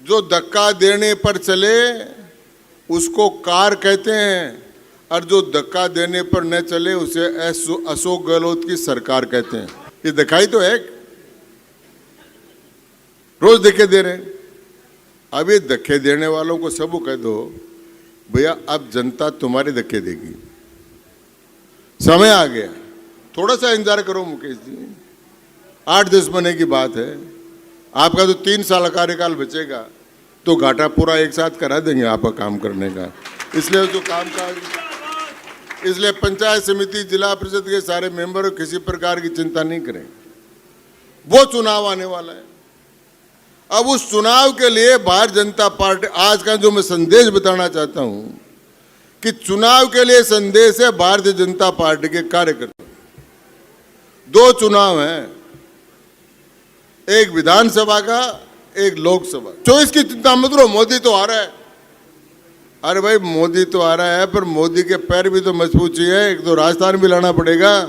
जो धक्का देने पर चले उसको कार कहते हैं, और जो धक्का देने पर न चले उसे अशोक गहलोत की सरकार कहते हैं। ये दिखाई तो है, रोज धक्के दे रहे हैं। अब ये धक्के देने वालों को सबको कह दो, भैया अब जनता तुम्हारे धक्के देगी, समय आ गया, थोड़ा सा इंतजार करो मुकेश जी। 8-10 महीने की बात है, आपका तो 3 साल कार्यकाल बचेगा, तो घाटा पूरा एक साथ करा देंगे आपका काम करने का। इसलिए जो काम काज, इसलिए पंचायत समिति, जिला परिषद के सारे मेंबर किसी प्रकार की चिंता नहीं करें। वो चुनाव आने वाला है। अब उस चुनाव के लिए भारतीय जनता पार्टी, आज का जो मैं संदेश बताना चाहता हूं कि चुनाव के लिए संदेश है भारतीय जनता पार्टी के कार्यकर्ता। 2 चुनाव हैं, एक विधानसभा का, एक लोकसभा। 24 की चिंता मत करो, मोदी तो आ रहा है। अरे भाई मोदी तो आ रहा है, पर मोदी के पैर भी तो मजबूत चाहिए, एक तो राजस्थान भी लाना पड़ेगा।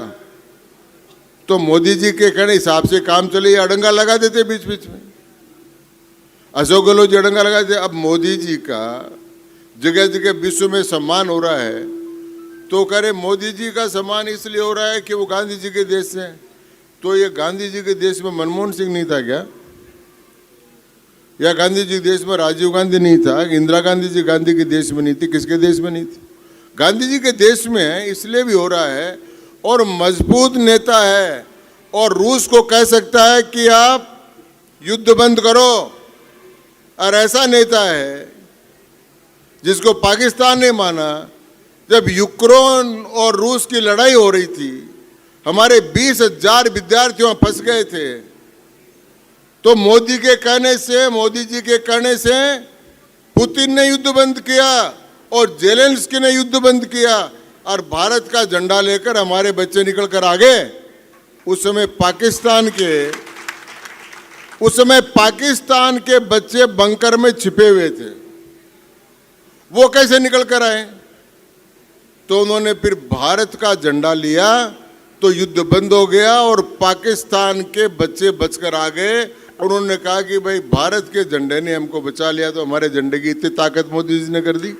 तो मोदी जी के कहने हिसाब से काम चले, अड़ंगा लगा देते बीच बीच में। अशोक गहलोत जी अड़ंगा लगा देते। अब मोदी जी का जगह जगह विश्व में सम्मान हो रहा है, तो कह रहे मोदी जी का सम्मान इसलिए हो रहा है कि वो गांधी जी के देश से हैं। तो ये गांधी जी के देश में मनमोहन सिंह नहीं था क्या? या गांधी जी के देश में राजीव गांधी नहीं था? इंदिरा गांधी जी गांधी के देश में नहीं थी? किसके देश में नहीं थी? गांधी जी के देश में है, इसलिए भी हो रहा है। और मजबूत नेता है, और रूस को कह सकता है कि आप युद्ध बंद करो। और ऐसा नेता है जिसको पाकिस्तान ने माना। जब यूक्रेन और रूस की लड़ाई हो रही थी, हमारे 20,000 विद्यार्थी वहां फंस गए थे, तो मोदी के कहने से, मोदी जी के कहने से पुतिन ने युद्ध बंद किया और जेलेंस्की ने युद्ध बंद किया, और भारत का झंडा लेकर हमारे बच्चे निकल कर आ गए। उस समय पाकिस्तान के बच्चे बंकर में छिपे हुए थे, वो कैसे निकल कर आए? तो उन्होंने फिर भारत का झंडा लिया, तो युद्ध बंद हो गया और पाकिस्तान के बच्चे बचकर आ गए। उन्होंने कहा कि भाई भारत के झंडे ने हमको बचा लिया, तो हमारे झंडे की इतनी ताकत मोदी जी ने कर दी।